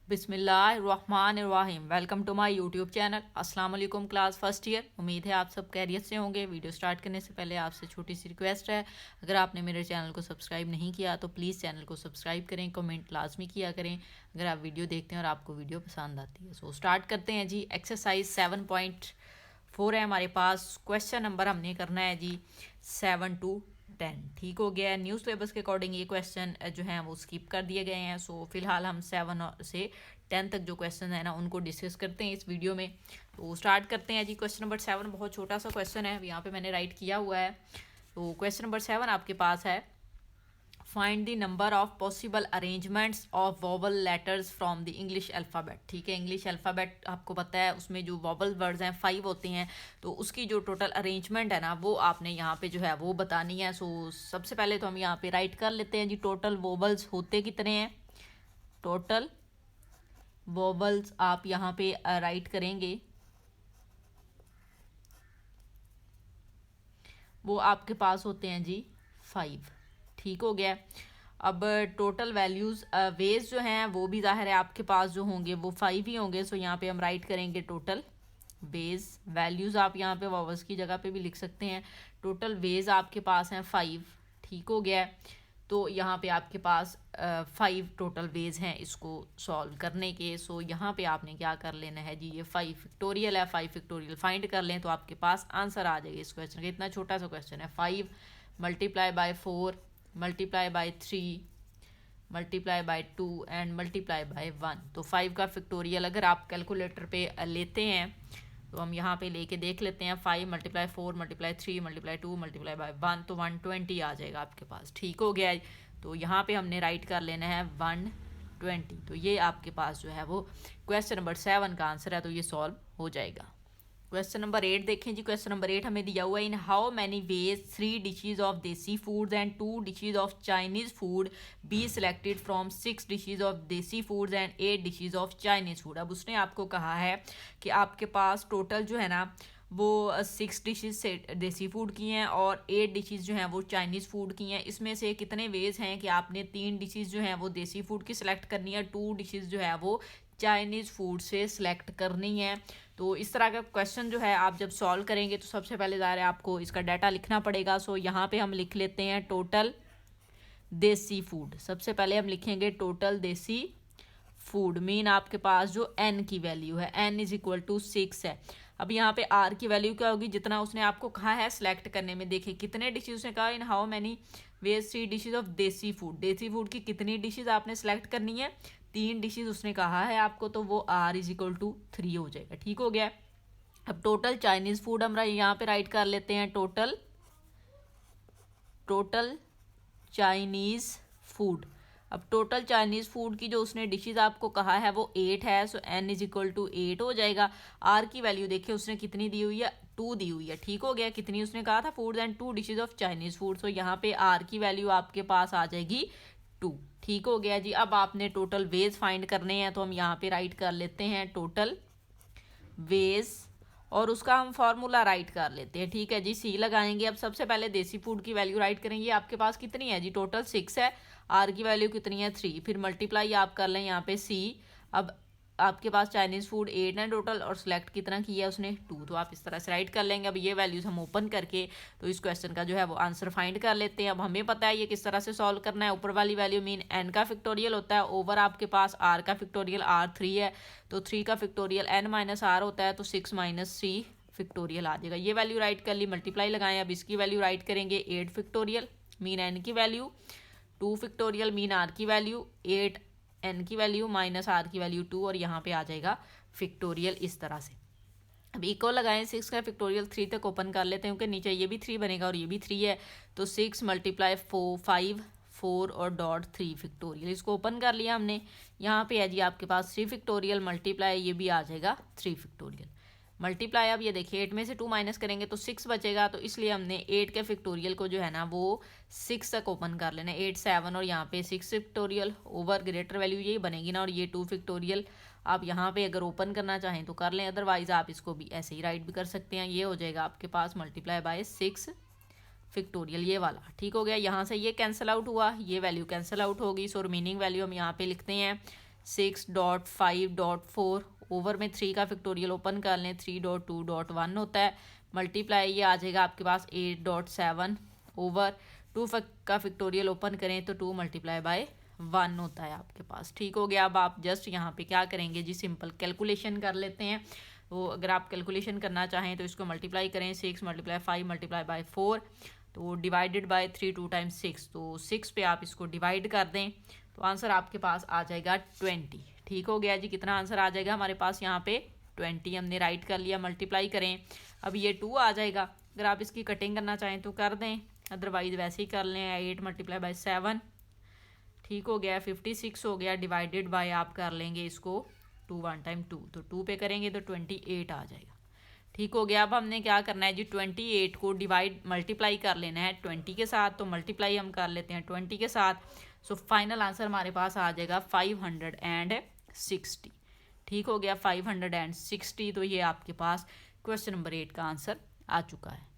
बिस्मिल्लाहिर्रहमानिर्रहीम। Welcome to my YouTube channel. अस्सलाम वालेकुम क्लास फर्स्ट ईयर। उम्मीद है आप सब खैरियत से होंगे। वीडियो स्टार्ट करने से पहले आपसे छोटी सी रिक्वेस्ट है, अगर आपने मेरे चैनल को सब्सक्राइब नहीं किया तो प्लीज़ चैनल को सब्सक्राइब करें, कमेंट लाजमी किया करें अगर आप वीडियो देखते हैं और आपको वीडियो पसंद आती है। सो स्टार्ट करते हैं जी। एक्सरसाइज 7.4 है हमारे पास। क्वेश्चन नंबर हमने करना है जी 7 to 10। ठीक हो गया है। न्यू सिलेबस के अकॉर्डिंग ये क्वेश्चन जो हैं वो स्किप कर दिए गए हैं। सो फिलहाल हम 7 से 10 तक जो क्वेश्चन है ना उनको डिस्कस करते हैं इस वीडियो में। तो स्टार्ट करते हैं जी। क्वेश्चन नंबर 7 बहुत छोटा सा क्वेश्चन है, यहाँ पे मैंने राइट किया हुआ है। तो क्वेश्चन नंबर 7 आपके पास है, find the number of possible arrangements of vowel letters from the English alphabet. ठीक है, इंग्लिश अल्फ़ाबेट आपको पता है उसमें जो वॉवल वर्ड्स हैं 5 होते हैं, तो उसकी जो टोटल अरेंजमेंट है ना वो आपने यहाँ पे जो है वो बतानी है। सो सबसे पहले तो हम यहाँ पे राइट कर लेते हैं जी, टोटल वॉवल्स होते कितने हैं। टोटल वॉवल्स आप यहाँ पे राइट करेंगे, वो आपके पास होते हैं जी 5। ठीक हो गया। अब टोटल वैल्यूज़ वेज जो हैं वो भी ज़ाहिर है आपके पास जो होंगे वो 5 ही होंगे। सो यहाँ पे हम राइट करेंगे टोटल वेज। वैल्यूज़ आप यहाँ पे वॉवल्स की जगह पे भी लिख सकते हैं। टोटल वेज आपके पास हैं 5। ठीक हो गया। तो यहाँ पे आपके पास 5 टोटल वेज हैं इसको सॉल्व करने के। सो यहाँ पे आपने क्या कर लेना है जी, ये 5 फैक्टोरियल है, 5 फैक्टोरियल फाइंड कर लें तो आपके पास आंसर आ जाएगा इस क्वेश्चन का। इतना छोटा सा क्वेश्चन है। 5 multiply by 4 multiply by 3 multiply by 2 and multiply by 1। तो 5 का फैक्टोरियल अगर आप कैलकुलेटर पे लेते हैं तो हम यहाँ पे लेके देख लेते हैं। 5 multiply 4 multiply 3 multiply 2 multiply by 1 तो 120 आ जाएगा आपके पास। ठीक हो गया है। तो यहाँ पे हमने राइट कर लेना है 120। तो ये आपके पास जो है वो क्वेश्चन नंबर 7 का आंसर है, तो ये सॉल्व हो जाएगा। क्वेश्चन नंबर 8 देखें जी। क्वेश्चन नंबर 8 हमें दिया हुआ है, in how many ways 3 dishes of desi foods and 2 dishes of Chinese food be selected from 6 dishes of desi foods and 8 dishes of Chinese food. अब उसने आपको कहा है कि आपके पास टोटल जो है ना वो 6 डिशेज से देसी फूड की हैं और 8 डिशेज जो हैं वो चाइनीज़ फूड की हैं। इसमें से कितने वेज हैं कि आपने 3 डिशेज जो हैं वो देसी फूड की सिलेक्ट करनी है, 2 डिशेज जो है वो चाइनीज़ फूड से सिलेक्ट करनी है। तो इस तरह का क्वेश्चन जो है आप जब सॉल्व करेंगे तो सबसे पहले ज़ाहिर है आपको इसका डाटा लिखना पड़ेगा। सो यहाँ पे हम लिख लेते हैं टोटल देसी फूड। सबसे पहले हम लिखेंगे टोटल देसी फूड, मीन आपके पास जो एन की वैल्यू है, एन इज इक्वल टू 6 है। अब यहाँ पे आर की वैल्यू क्या होगी, जितना उसने आपको कहा है सिलेक्ट करने में। देखिए कितने डिशेज उसने कहा, इन how many ways 3 dishes of देसी फूड। देसी फूड की कितनी डिशेज आपने सेलेक्ट करनी है, 3 डिशेज उसने कहा है आपको, तो वो आर इज इक्वल टू 3 हो जाएगा। ठीक हो गया। अब टोटल चाइनीज फूड हम यहाँ पे राइट कर लेते हैं, टोटल चाइनीज़ फूड। अब टोटल चाइनीज़ फूड की जो उसने डिशेज आपको कहा है वो 8 है। सो n इज इक्वल टू 8 हो जाएगा। r की वैल्यू देखिए उसने कितनी दी हुई है, 2 दी हुई है। ठीक हो गया। कितनी उसने कहा था, food and 2 dishes of Chinese food. So यहाँ पे r की वैल्यू आपके पास आ जाएगी 2। ठीक हो गया जी। अब आपने टोटल वेज फाइंड करने हैं तो हम यहाँ पे राइट कर लेते हैं टोटल वेज और उसका हम फॉर्मूला राइट कर लेते हैं। ठीक है जी, सी लगाएंगे। अब सबसे पहले देसी फूड की वैल्यू राइट करेंगे। आपके पास कितनी है जी, टोटल 6 है। आर की वैल्यू कितनी है, 3। फिर मल्टीप्लाई आप कर लें यहाँ पे सी। अब आपके पास चाइनीज़ फूड 8 है टोटल और सिलेक्ट कितना किया उसने, 2। तो आप इस तरह से राइट कर लेंगे। अब ये वैल्यूज़ हम ओपन करके तो इस क्वेश्चन का जो है वो आंसर फाइंड कर लेते हैं। अब हमें पता है ये किस तरह से सॉल्व करना है। ऊपर वाली वैल्यू मीन एन का फैक्टोरियल होता है, ओवर आपके पास आर का फैक्टोरियल, आर 3 है तो 3 का फैक्टोरियल एन माइनस आर होता है, तो 6 माइनस 3 फैक्टोरियल आ जाएगा। ये वैल्यू राइट कर ली, मल्टीप्लाई लगाएं। अब इसकी वैल्यू राइट करेंगे 8 फैक्टोरियल मीन एन की वैल्यू, 2 फैक्टोरियल मीन आर की वैल्यू, 8 एन की वैल्यू माइनस आर की वैल्यू 2 और यहाँ पे आ जाएगा फैक्टोरियल इस तरह से। अब इक्वल लगाएं, 6 का फैक्टोरियल 3 तक ओपन कर लेते हैं क्योंकि नीचे ये भी 3 बनेगा और ये भी 3 है। तो 6 मल्टीप्लाई 5 4 और डॉट 3 फैक्टोरियल, इसको ओपन कर लिया हमने। यहाँ पे है जी आपके पास 3 फैक्टोरियल मल्टीप्लाई ये भी आ जाएगा 3 फैक्टोरियल मल्टीप्लाई। अब ये देखिए 8 में से 2 माइनस करेंगे तो 6 बचेगा, तो इसलिए हमने 8 के फैक्टोरियल को जो है ना वो 6 तक ओपन कर लेना। 8 7 और यहाँ पे 6 फैक्टोरियल ओवर ग्रेटर वैल्यू यही बनेगी ना, और ये 2 फैक्टोरियल आप यहाँ पे अगर ओपन करना चाहें तो कर लें, अदरवाइज आप इसको भी ऐसे ही राइट भी कर सकते हैं। ये हो जाएगा आपके पास मल्टीप्लाई बाय 6 फैक्टोरियल ये वाला। ठीक हो गया। यहाँ से ये कैंसिल आउट हुआ, ये वैल्यू कैंसिल आउट होगी। सो रिमेनिंग वैल्यू हम यहाँ पे लिखते हैं 6.5.4 ओवर में 3 का फैक्टोरियल ओपन कर लें 3.2.1 होता है, मल्टीप्लाई ये आ जाएगा आपके पास 8.7 ओवर 2 का फैक्टोरियल ओपन करें तो 2 मल्टीप्लाई बाय 1 होता है आपके पास। ठीक हो गया। अब आप जस्ट यहाँ पे क्या करेंगे जी, सिंपल कैलकुलेशन कर लेते हैं। तो अगर आप कैलकुलेशन करना चाहें तो इसको मल्टीप्लाई करें 6 मल्टीप्लाई 5 मल्टीप्लाई बाय 4 तो डिवाइडेड बाय 3 2 टाइम्स 6 तो 6 पे आप इसको डिवाइड कर दें तो आंसर आपके पास आ जाएगा 20। ठीक हो गया जी। कितना आंसर आ जाएगा हमारे पास यहाँ पे 20 हमने राइट कर लिया। मल्टीप्लाई करें अब ये 2 आ जाएगा। अगर आप इसकी कटिंग करना चाहें तो कर दें, अदरवाइज वैसे ही कर लें 8 मल्टीप्लाई बाय 7। ठीक हो गया। 56 हो गया। डिवाइडेड बाय आप कर लेंगे इसको 2 1 टाइम 2 तो 2 पे करेंगे तो 28 आ जाएगा। ठीक हो गया। अब हमने क्या करना है जी, 28 को डिवाइड मल्टीप्लाई कर लेना है 20 के साथ, तो मल्टीप्लाई हम कर लेते हैं 20 के साथ। सो फाइनल आंसर हमारे पास आ जाएगा 560। ठीक हो गया 560। तो ये आपके पास क्वेश्चन नंबर 8 का आंसर आ चुका है।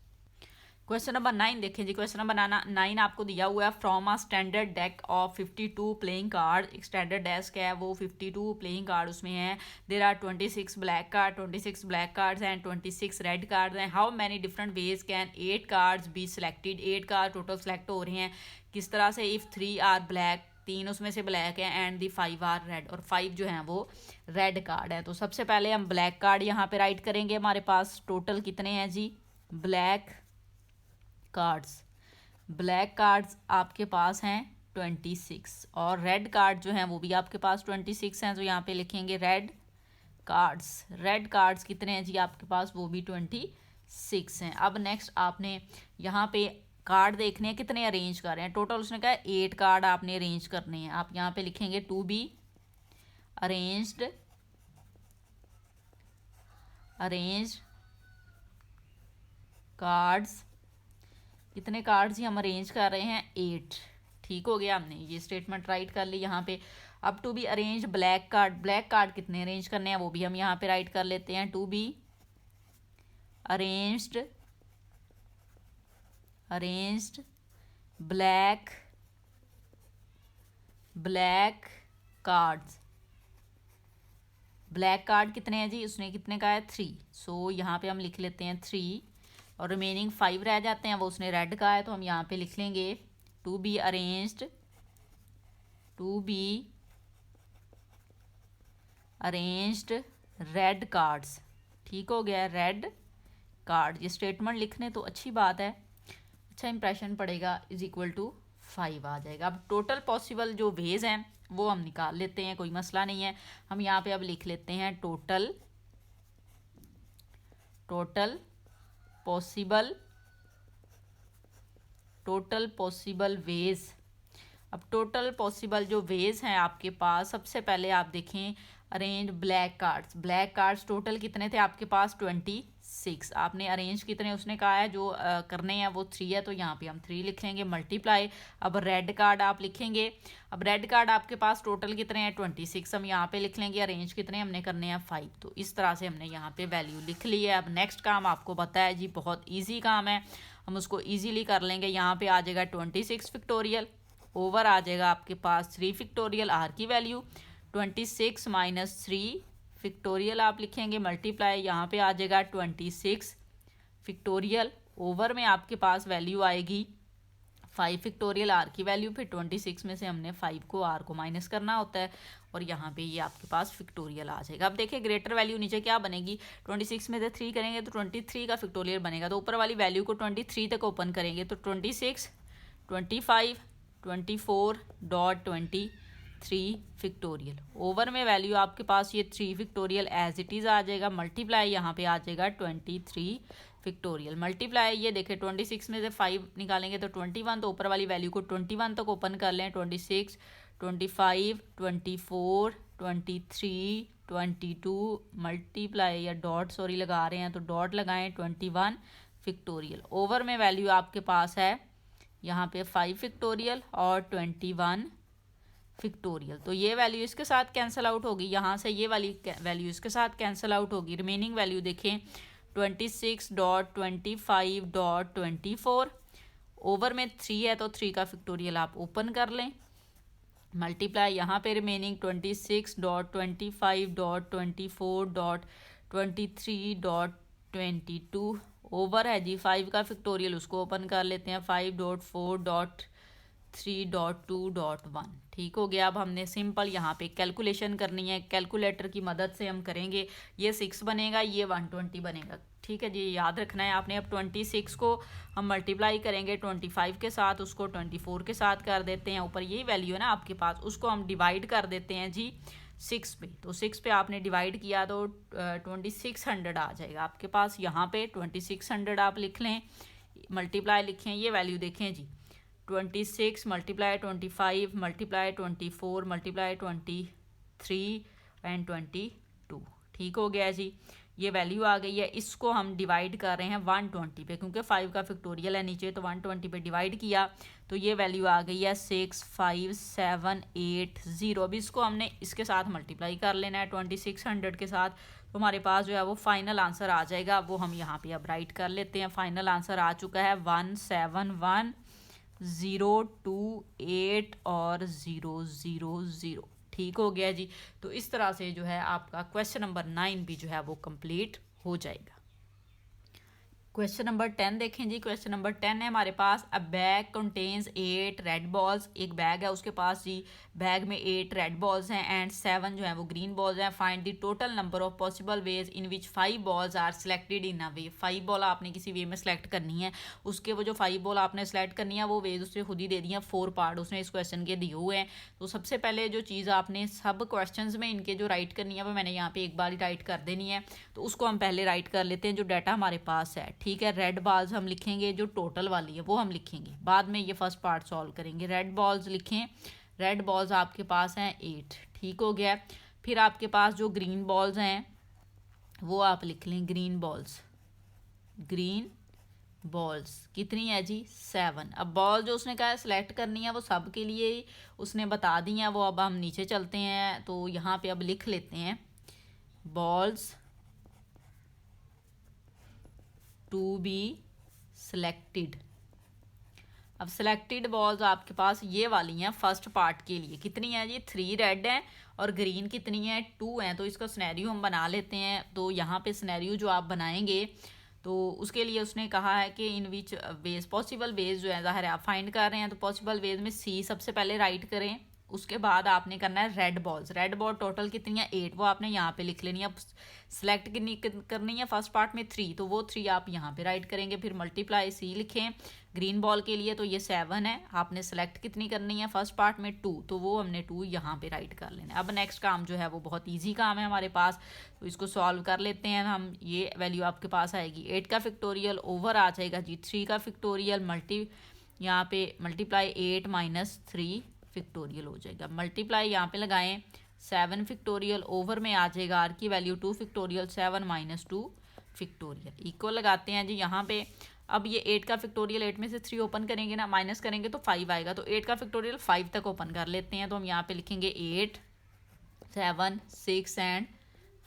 क्वेश्चन नंबर 9 देखें जी। क्वेश्चन नंबर 9 आपको दिया हुआ है from a standard deck of 52 playing card. एक स्टैंडर्ड डेस्क है वो 52 प्लेइंग कार्ड उसमें है। There are 26 black card, 26 black cards and 26 red cards हैं। How many different ways can 8 cards be selected. 8 card total select हो रहे हैं किस तरह से। इफ़ 3 आर ब्लैक, 3 उसमें से ब्लैक है, एंड दी 5 आर रेड, और 5 जो हैं वो रेड कार्ड है। तो सबसे पहले हम ब्लैक कार्ड यहाँ पे राइट करेंगे। हमारे पास टोटल कितने हैं जी, ब्लैक कार्ड्स। ब्लैक कार्ड्स आपके पास हैं 26 और रेड कार्ड जो हैं वो भी आपके पास 26 हैं। तो यहाँ पे लिखेंगे रेड कार्ड्स। रेड कार्ड्स कितने हैं जी आपके पास, वो भी 26 हैं। अब नेक्स्ट आपने यहाँ पे कार्ड देखने हैं कितने अरेंज कर रहे हैं। टोटल उसने कहा 8 कार्ड आपने अरेंज करने हैं। आप यहाँ पे लिखेंगे टू बी अरेंज्ड कार्ड्स। कितने कार्ड्स ही हम अरेंज कर रहे हैं, 8। ठीक हो गया। हमने ये स्टेटमेंट राइट कर ली यहाँ पे। अब to be arrange black card. Black card कितने अरेंज करने हैं वो भी हम यहाँ पे राइट कर लेते हैं। To be arranged black cards. Black card कितने हैं जी, उसने कितने का है 3। सो यहाँ पे हम लिख लेते हैं 3 और रिमेनिंग 5 रह जाते हैं, वो उसने रेड का है तो हम यहाँ पे लिख लेंगे to be arranged red cards. ठीक हो गया, रेड कार्ड। ये स्टेटमेंट लिखने तो अच्छी बात है, अच्छा इंप्रेशन पड़ेगा, इज इक्वल टू 5 आ जाएगा। अब टोटल पॉसिबल जो वेज हैं वो हम निकाल लेते हैं, कोई मसला नहीं है। हम यहाँ पे अब लिख लेते हैं टोटल पॉसिबल वेज। अब टोटल पॉसिबल जो वेज हैं आपके पास, सबसे पहले आप देखें arrange black cards. Black cards total कितने थे आपके पास 26। आपने अरेंज कितने उसने कहा है जो करने हैं वो 3 है, तो यहाँ पे हम 3 लिख लेंगे मल्टीप्लाई। अब रेड कार्ड आप लिखेंगे। अब रेड कार्ड आपके पास टोटल कितने हैं 26, हम यहाँ पे लिख लेंगे। अरेंज कितने हमने करने हैं 5। तो इस तरह से हमने यहाँ पे वैल्यू लिख ली है। अब नेक्स्ट काम आपको पता है जी, बहुत ईजी काम है, हम उसको ईजीली कर लेंगे। यहाँ पे आ जाएगा 26 फैक्टोरियल, ओवर आ जाएगा आपके पास 3 फैक्टोरियल, आर की वैल्यू 26 माइनस 3 फैक्टोरियल आप लिखेंगे मल्टीप्लाई। यहाँ पे आ जाएगा 26 फैक्टोरियल, ओवर में आपके पास वैल्यू आएगी 5 फैक्टोरियल, आर की वैल्यू। फिर 26 में से हमने 5 को आर को माइनस करना होता है और यहाँ पे ये आपके पास फैक्टोरियल आ जाएगा। अब देखिए ग्रेटर वैल्यू नीचे क्या बनेगी, 26 में से 3 करेंगे तो 23 का फैक्टोरियल बनेगा। तो ऊपर वाली वैल्यू को 23 तक ओपन करेंगे तो 26 25 24.23 फैक्टोरियल, ओवर में वैल्यू आपके पास ये 3 फैक्टोरियल एज इट इज़ आ जाएगा मल्टीप्लाई। यहाँ पे आ जाएगा 23 फैक्टोरियल मल्टीप्लाई। ये देखें 26 में से 5 निकालेंगे तो 21, तो ऊपर वाली वैल्यू को 21 तक ओपन कर लें। 26 25 24 23 22 मल्टीप्लाई, या डॉट सॉरी लगा रहे हैं तो डॉट लगाएं 21 फैक्टोरियल। ओवर में वैल्यू आपके पास है यहाँ पे 5 फैक्टोरियल और 21 फैक्टोरियल। तो ये वैल्यू इसके साथ कैंसिल आउट होगी, यहाँ से ये वाली वैल्यू इसके साथ कैंसिल आउट होगी। रिमेनिंग वैल्यू देखें 26.25.24, ओवर में 3 है तो 3 का फैक्टोरियल आप ओपन कर लें मल्टीप्लाई यहाँ पे रिमेनिंग 26.25.24.23.22 ओवर है जी 5 का फैक्टोरियल, उसको ओपन कर लेते हैं 5.4.3.2.1। ठीक हो गया। अब हमने सिंपल यहाँ पे कैलकुलेशन करनी है, कैलकुलेटर की मदद से हम करेंगे। ये 6 बनेगा, ये 120 बनेगा। ठीक है जी, याद रखना है आपने। अब 26 को हम मल्टीप्लाई करेंगे 25 के साथ, उसको 24 के साथ कर देते हैं। ऊपर यही वैल्यू है ना आपके पास, उसको हम डिवाइड कर देते हैं जी 6 पे। तो 6 पे आपने डिवाइड किया तो 2600 आ जाएगा आपके पास। यहाँ पे 2600 आप लिख लें, मल्टीप्लाई लिखें, ये वैल्यू देखें जी 26 मल्टीप्लाई 25 मल्टीप्लाई 24 मल्टीप्लाई 23 एंड 22। ठीक हो गया जी, ये वैल्यू आ गई है। इसको हम डिवाइड कर रहे हैं 120 पे, क्योंकि 5 का फैक्टोरियल है नीचे, तो 120 पे डिवाइड किया तो ये वैल्यू आ गई है 65780। अब इसको हमने इसके साथ मल्टीप्लाई कर लेना है 2600 के साथ, तो हमारे पास जो है वो फाइनल आंसर आ जाएगा। वो हम यहाँ पे अब राइट कर लेते हैं। फाइनल आंसर आ चुका है 171028 और 000। ठीक हो गया जी। तो इस तरह से जो है आपका क्वेश्चन नंबर 9 भी जो है वो कंप्लीट हो जाएगा। क्वेश्चन नंबर 10 देखें जी। क्वेश्चन नंबर 10 है हमारे पास, a bag contains 8 red balls. एक बैग है, उसके पास जी बैग में 8 रेड बॉल्स हैं एंड 7 जो है वो ग्रीन बॉल्स हैं। Find the total number of possible ways in which 5 balls are selected in a way. 5 ball आपने किसी वे में सेलेक्ट करनी है, उसके वो जो 5 बॉल आपने सेलेक्ट करनी है वो वेज उसने खुद ही दे दी है। 4 पार्ट उसने इस क्वेश्चन के दिए हुए हैं। तो सबसे पहले जो चीज़ आपने सब क्वेश्चन में इनके जो राइट करनी है वो मैंने यहाँ पे एक बार ही राइट कर देनी है, तो उसको हम पहले राइट कर लेते हैं जो डाटा हमारे पास है। ठीक है, रेड बॉल्स हम लिखेंगे, जो टोटल वाली है वो हम लिखेंगे, बाद में ये फर्स्ट पार्ट सॉल्व करेंगे। रेड बॉल्स लिखें, रेड बॉल्स आपके पास हैं 8। ठीक हो गया। फिर आपके पास जो ग्रीन बॉल्स हैं वो आप लिख लें, ग्रीन बॉल्स। ग्रीन बॉल्स कितनी है जी 7। अब बॉल जो उसने कहा है सिलेक्ट करनी है वो सब के लिए उसने बता दी है वो। अब हम नीचे चलते हैं तो यहाँ पे अब लिख लेते हैं बॉल्स टू बी सिलेक्टेड। अब सिलेक्टेड बॉल्स आपके पास ये वाली हैं फर्स्ट पार्ट के लिए। कितनी है जी 3 रेड हैं और ग्रीन कितनी है 2 हैं। तो इसका सिनेरियो हम बना लेते हैं। तो यहाँ पे सिनेरियो जो आप बनाएंगे तो उसके लिए उसने कहा है कि इन विच वेज पॉसिबल वेज जो है ज़ाहिर है आप फाइंड कर रहे हैं, तो पॉसिबल वेज में सी सबसे पहले राइट करें। उसके बाद आपने करना है red balls. Red ball total कितनी है 8, वो आपने यहाँ पे लिख लेनी है। सिलेक्ट करनी है फर्स्ट पार्ट में 3, तो वो 3 आप यहाँ पे राइट करेंगे। फिर मल्टीप्लाई सी लिखें ग्रीन बॉल के लिए, तो ये 7 है। आपने सेलेक्ट कितनी करनी है फर्स्ट पार्ट में 2, तो वो हमने 2 यहाँ पे राइट कर लेना है। अब नेक्स्ट काम जो है वो बहुत ईजी काम है हमारे पास, तो इसको सॉल्व कर लेते हैं हम। ये वैल्यू आपके पास आएगी 8 का फैक्टोरियल ओवर आ जाएगा जी 3 का फैक्टोरियल यहाँ पे मल्टीप्लाई 8 माइनस 3 फैक्टोरियल हो जाएगा। मल्टीप्लाई यहाँ पे लगाएं 7 फैक्टोरियल ओवर में आ जाएगा आर की value 2 factorial 7 minus 2 factorial equal लगाते हैं जी यहाँ पे। अब ये 8 का फैक्टोरियल 8 में से 3 ओपन करेंगे ना, माइनस करेंगे तो 5 आएगा, तो 8 का फैक्टोरियल 5 तक ओपन कर लेते हैं। तो हम यहाँ पे लिखेंगे 8 7 6 एंड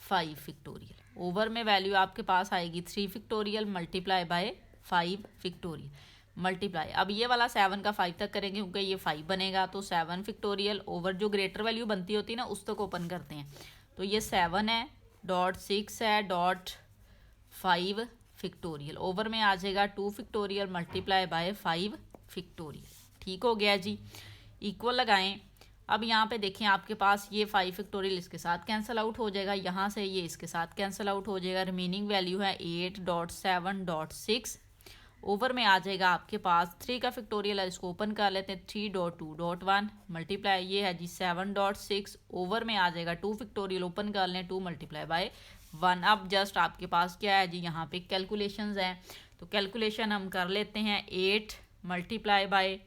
5 फैक्टोरियल। ओवर में वैल्यू आपके पास आएगी 3 factorial multiply by 5 factorial multiply. अब ये वाला 7 का 5 तक करेंगे क्योंकि ये 5 बनेगा, तो 7 फैक्टोरियल ओवर जो ग्रेटर वैल्यू बनती होती है ना उस तक ओपन करते हैं। तो ये 7 है डॉट 6 है डॉट 5 फैक्टोरियल ओवर में आ जाएगा 2 फैक्टोरियल मल्टीप्लाई बाय 5 फैक्टोरियल। ठीक हो गया जी, इक्वल लगाएं। अब यहाँ पे देखें आपके पास ये 5 फैक्टोरियल इसके साथ कैंसिल आउट हो जाएगा, यहाँ से ये इसके साथ कैंसिल आउट हो जाएगा। रिमेनिंग वैल्यू है 8.7.6 ओवर में आ जाएगा आपके पास 3 का फैक्टोरियल है, इसको ओपन कर लेते हैं 3.2.1 मल्टीप्लाई ये है जी 7.6 ओवर में आ जाएगा 2 फैक्टोरियल ओपन कर लें 2 मल्टीप्लाई बाय 1। अब जस्ट आपके पास क्या है जी यहाँ पे कैलकुलेशंस हैं, तो कैलकुलेशन हम कर लेते हैं 8 मल्टीप्लाई बाय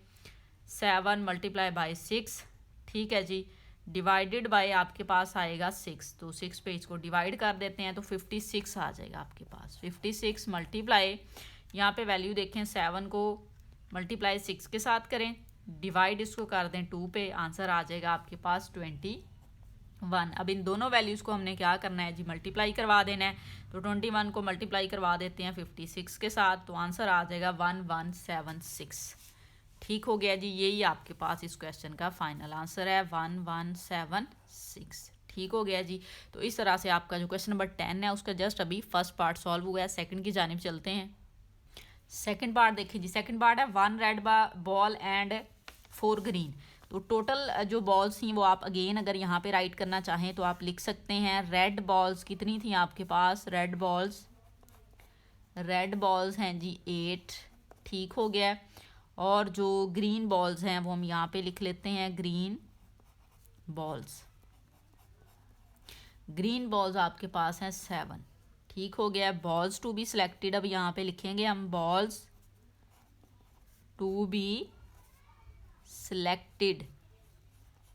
7 मल्टीप्लाई बाय 6। ठीक है जी, डिवाइडेड बाय आपके पास आएगा 6, तो 6 पे इसको डिवाइड कर देते हैं तो 56 आ जाएगा आपके पास। 56 मल्टीप्लाई यहाँ पे वैल्यू देखें 7 को मल्टीप्लाई 6 के साथ करें, डिवाइड इसको कर दें 2 पे, आंसर आ जाएगा आपके पास 21। अब इन दोनों वैल्यूज़ को हमने क्या करना है जी मल्टीप्लाई करवा देना है, तो 21 को मल्टीप्लाई करवा देते हैं 56 के साथ, तो आंसर आ जाएगा 1176। ठीक हो गया जी, यही आपके पास इस क्वेश्चन का फाइनल आंसर है 1176। ठीक हो गया जी। तो इस तरह से आपका जो क्वेश्चन नंबर 10 है उसका जस्ट अभी फर्स्ट पार्ट सॉल्व हुआ है। सेकंड की जानिब चलते हैं। सेकंड पार्ट देखिए जी, सेकंड पार्ट है 1 रेड बॉल एंड 4 ग्रीन। तो टोटल जो बॉल्स थी वो आप अगेन अगर यहाँ पे राइट करना चाहें तो आप लिख सकते हैं। रेड बॉल्स कितनी थी आपके पास? रेड बॉल्स हैं जी 8। ठीक हो गया। और जो ग्रीन बॉल्स हैं वो हम यहाँ पे लिख लेते हैं ग्रीन बॉल्स आपके पास हैं 7। ठीक हो गया। बॉल्स टू बी सिलेक्टेड, अब यहाँ पे लिखेंगे हम बॉल्स टू बी सिलेक्टेड।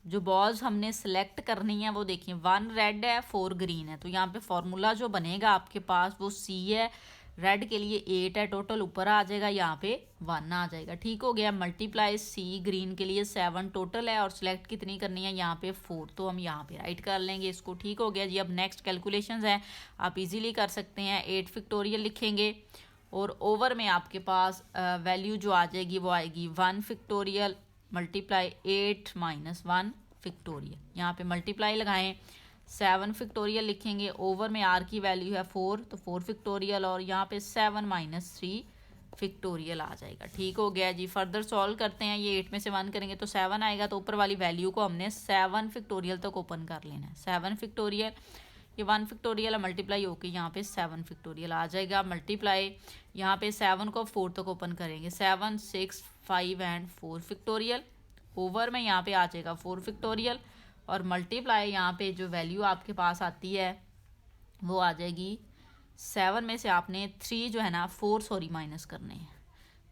जो बॉल्स हमने सिलेक्ट करनी है वो देखिए 1 रेड है 4 ग्रीन है। तो यहाँ पे फॉर्मूला जो बनेगा आपके पास वो सी है। रेड के लिए 8 है टोटल, ऊपर आ जाएगा, यहाँ पे 1 आ जाएगा। ठीक हो गया। मल्टीप्लाई सी, ग्रीन के लिए 7 टोटल है और सिलेक्ट कितनी करनी है यहाँ पे 4, तो हम यहाँ पे राइट कर लेंगे इसको। ठीक हो गया जी। अब नेक्स्ट कैलकुलेशंस है, आप इजीली कर सकते हैं। 8 फैक्टोरियल लिखेंगे और ओवर में आपके पास वैल्यू जो आ जाएगी वो आएगी 1 फैक्टोरियल मल्टीप्लाई 8 माइनस 1 फैक्टोरियल। यहाँ पे मल्टीप्लाई लगाएं, 7 फैक्टोरियल लिखेंगे, ओवर में आर की वैल्यू है 4 तो 4 फैक्टोरियल और यहाँ पे 7 माइनस 3 फैक्टोरियल आ जाएगा। ठीक हो गया जी। फर्दर सॉल्व करते हैं। ये 8 में से 1 करेंगे तो 7 आएगा, तो ऊपर वाली वैल्यू को हमने 7 फैक्टोरियल तक ओपन कर लेना है। 7 फैक्टोरियल, ये 1 फैक्टोरियल मल्टीप्लाई होके यहाँ पे 7 फैक्टोरियल आ जाएगा। मल्टीप्लाई यहाँ पे 7 को 4 तक ओपन करेंगे, 7 6 5 एंड 4 फैक्टोरियल। ओवर में यहाँ पे आ जाएगा 4 फैक्टोरियल और मल्टीप्लाई यहाँ पे जो वैल्यू आपके पास आती है वो आ जाएगी 7 में से आपने 3 जो है ना 4 सॉरी माइनस करने हैं,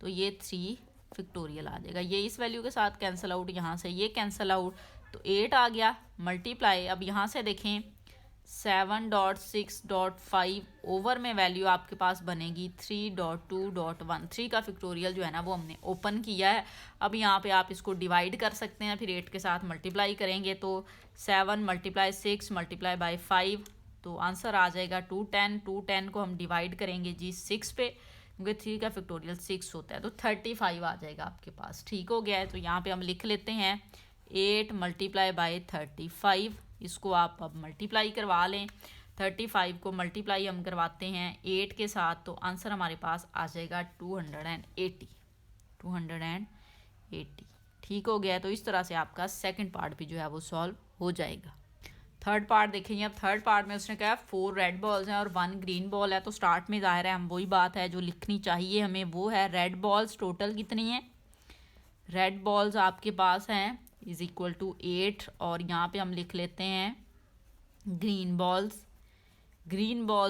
तो ये 3 फैक्टोरियल आ जाएगा। ये इस वैल्यू के साथ कैंसिल आउट, यहाँ से ये कैंसिल आउट, तो 8 आ गया। मल्टीप्लाई, अब यहाँ से देखें 7.6.5 ओवर में वैल्यू आपके पास बनेगी 3.2.1। 3 का फैक्टोरियल जो है ना वो हमने ओपन किया है। अब यहाँ पे आप इसको डिवाइड कर सकते हैं, फिर 8 के साथ मल्टीप्लाई करेंगे तो 7 मल्टीप्लाई 6 मल्टीप्लाई बाई 5, तो आंसर आ जाएगा 210। 210 को हम डिवाइड करेंगे जी 6 पे, क्योंकि 3 का फैक्टोरियल 6 होता है, तो 35 आ जाएगा आपके पास। ठीक हो गया है। तो यहाँ पे हम लिख लेते हैं 8 मल्टीप्लाई बाई 35। इसको आप अब मल्टीप्लाई करवा लें। 35 को मल्टीप्लाई हम करवाते हैं 8 के साथ, तो आंसर हमारे पास आ जाएगा 280। ठीक हो गया। तो इस तरह से आपका सेकंड पार्ट भी जो है वो सॉल्व हो जाएगा। थर्ड पार्ट देखेंगे। अब थर्ड पार्ट में उसने कहा 4 रेड बॉल्स हैं और 1 ग्रीन बॉल है। तो स्टार्ट में ज़ाहिर है हम वही बात है जो लिखनी चाहिए हमें, वो है रेड बॉल्स टोटल कितनी है। रेड बॉल्स आपके पास हैं इज इक्वल टू 8 और यहाँ पे हम लिख लेते हैं ग्रीन बॉल्स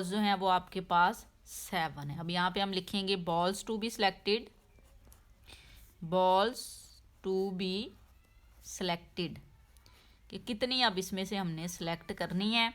जो हैं वो आपके पास 7 है। अब यहाँ पे हम लिखेंगे बॉल्स टू बी सिलेक्टेड कि कितनी अब इसमें से हमने सेलेक्ट करनी है,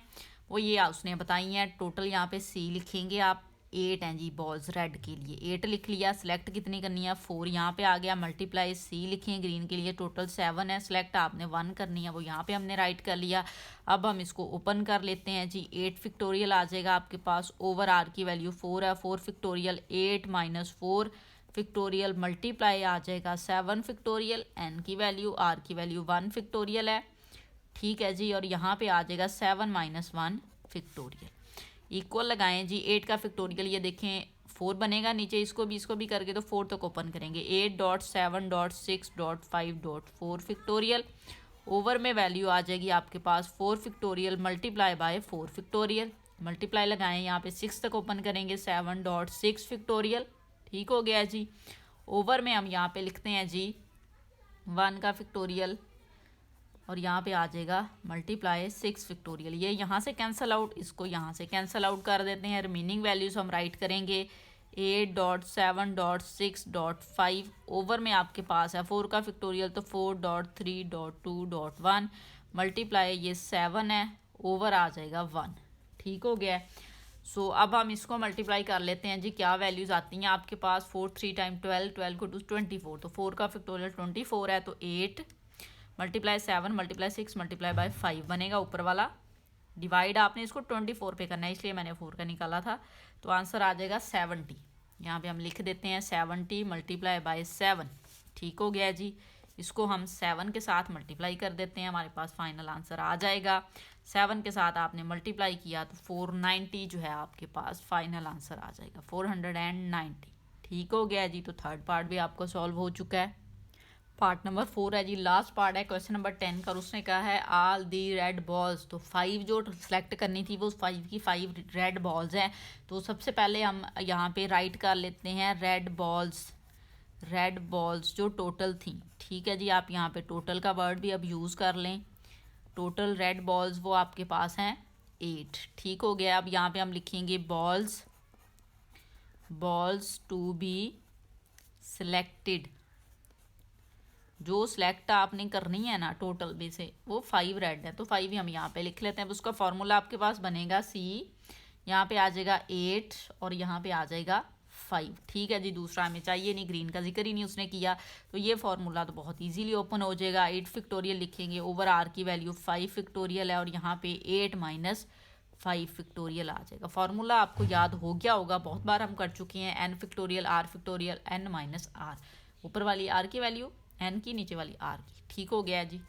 वो ये उसने बताई है। टोटल यहाँ पे सी लिखेंगे आप, 8 हैं जी बॉल्स रेड के लिए, 8 लिख लिया। सेलेक्ट कितनी करनी है 4, यहाँ पे आ गया। मल्टीप्लाई सी लिखें ग्रीन के लिए, टोटल 7 है। सेलेक्ट आपने 1 करनी है, वो यहाँ पे हमने राइट कर लिया। अब हम इसको ओपन कर लेते हैं जी। 8 फैक्टोरियल आ जाएगा आपके पास, ओवर आर की वैल्यू 4 है, 4 फैक्टोरियल 8 माइनस 4 फैक्टोरियल मल्टीप्लाई आ जाएगा 7 फैक्टोरियल, एन की वैल्यू आर की वैल्यू 1 फैक्टोरियल है। ठीक है जी। और यहाँ पे आ जाएगा 7 माइनस 1 फैक्टोरियल। इक्वल लगाएं जी। 8 का फैक्टोरियल ये देखें 4 बनेगा, नीचे इसको भी करके तो 4 तक ओपन करेंगे। 8.7.6.5.4 फैक्टोरियल, ओवर में वैल्यू आ जाएगी आपके पास 4 factorial multiply by 4 factorial. Multiply लगाएं, यहाँ पे 6 तक ओपन करेंगे 7.6 फैक्टोरियल। ठीक हो गया जी। ओवर में हम यहाँ पे लिखते हैं जी 1 का फैक्टोरियल और यहाँ पे आ जाएगा मल्टीप्लाई 6 फैक्टोरियल। ये यहाँ से कैंसिल आउट, इसको यहाँ से कैंसिल आउट कर देते हैं। रिमेनिंग वैल्यूज हम राइट करेंगे 8.7.6.5 ओवर में आपके पास है 4 का फैक्टोरियल तो 4.3.2.1 मल्टीप्लाई ये 7 है, ओवर आ जाएगा 1। ठीक हो गया। सो अब हम इसको मल्टीप्लाई कर लेते हैं जी। क्या वैल्यूज़ आती हैं आपके पास, 4 3 टाइम 12, 12 को 24, तो 4 का फैक्टोरियल 24 है, तो 8 मल्टीप्लाई 7 मल्टीप्लाई 6 मल्टीप्लाई बाय 5 बनेगा ऊपर वाला। डिवाइड आपने इसको 24 पे करना है, इसलिए मैंने 4 का निकाला था, तो आंसर आ जाएगा 70। यहाँ पे हम लिख देते हैं 70 मल्टीप्लाई बाय 7। ठीक हो गया जी। इसको हम 7 के साथ मल्टीप्लाई कर देते हैं, हमारे पास फाइनल आंसर आ जाएगा। 7 के साथ आपने मल्टीप्लाई किया तो 490 जो है आपके पास फाइनल आंसर आ जाएगा, 490। ठीक हो गया जी। तो थर्ड पार्ट भी आपका सॉल्व हो चुका है। पार्ट नंबर 4 है जी, लास्ट पार्ट है क्वेश्चन नंबर 10 का। उसने कहा है ऑल दी रेड बॉल्स, तो 5 जो सिलेक्ट करनी थी वो 5 की 5 रेड बॉल्स हैं। तो सबसे पहले हम यहाँ पे राइट कर लेते हैं रेड बॉल्स जो टोटल थी। ठीक है जी, आप यहाँ पे टोटल का वर्ड भी अब यूज़ कर लें। टोटल रेड बॉल्स वो आपके पास हैं 8। ठीक हो गया। अब यहाँ पे हम लिखेंगे बॉल्स टू बी सिलेक्टेड, जो सिलेक्ट आपने करनी है ना टोटल में से वो 5 रेड है, तो 5 ही हम यहाँ पे लिख लेते हैं। उसका फॉर्मूला आपके पास बनेगा C, यहाँ पे आ जाएगा 8 और यहाँ पे आ जाएगा 5। ठीक है जी। दूसरा हमें चाहिए नहीं, ग्रीन का जिक्र ही नहीं उसने किया, तो ये फॉर्मूला तो बहुत इजीली ओपन हो जाएगा। 8 फैक्टोरियल लिखेंगे, ओवर आर की वैल्यू 5 फैक्टोरियल है और यहाँ पे 8 माइनस 5 फैक्टोरियल आ जाएगा। फॉर्मूला आपको याद हो गया होगा, बहुत बार हम कर चुके हैं। n factorial r factorial n minus r, ऊपर वाली r की वैल्यू n की, नीचे वाली r की। ठीक हो गया जी।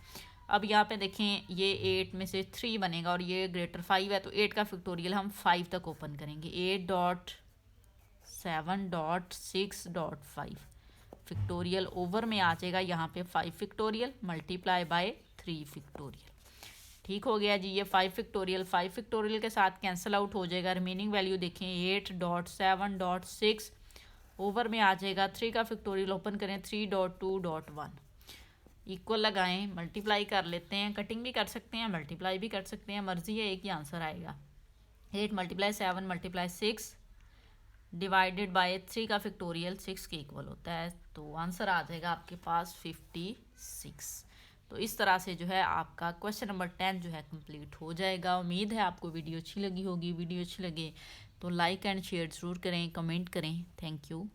अब यहाँ पे देखें ये 8 में से 3 बनेगा और ये ग्रेटर 5 है, तो 8 का फैक्टोरियल हम 5 तक ओपन करेंगे। 8.7.6.5 फैक्टोरियल ओवर में आ जाएगा यहाँ पे 5 फैक्टोरियल मल्टीप्लाई बाय 3 फैक्टोरियल। ठीक हो गया जी। ये 5 फैक्टोरियल के साथ कैंसिल आउट हो जाएगा। रिमेनिंग वैल्यू देखें 8.7.6 ओवर में आ जाएगा। 3 का फैक्टोरियल ओपन करें 3.2.1, इक्वल लगाएं, मल्टीप्लाई कर लेते हैं। कटिंग भी कर सकते हैं, मल्टीप्लाई भी कर सकते हैं, मर्जी है, एक ही आंसर आएगा। 8 × 7 × 6 डिवाइडेड बाय 3 का फैक्टोरियल 6 के इक्वल होता है, तो आंसर आ जाएगा आपके पास 56। तो इस तरह से जो है आपका क्वेश्चन नंबर 10 जो है कंप्लीट हो जाएगा। उम्मीद है आपको वीडियो अच्छी लगी होगी। वीडियो अच्छी लगे तो लाइक एंड शेयर ज़रूर करें, कमेंट करें। Thank you.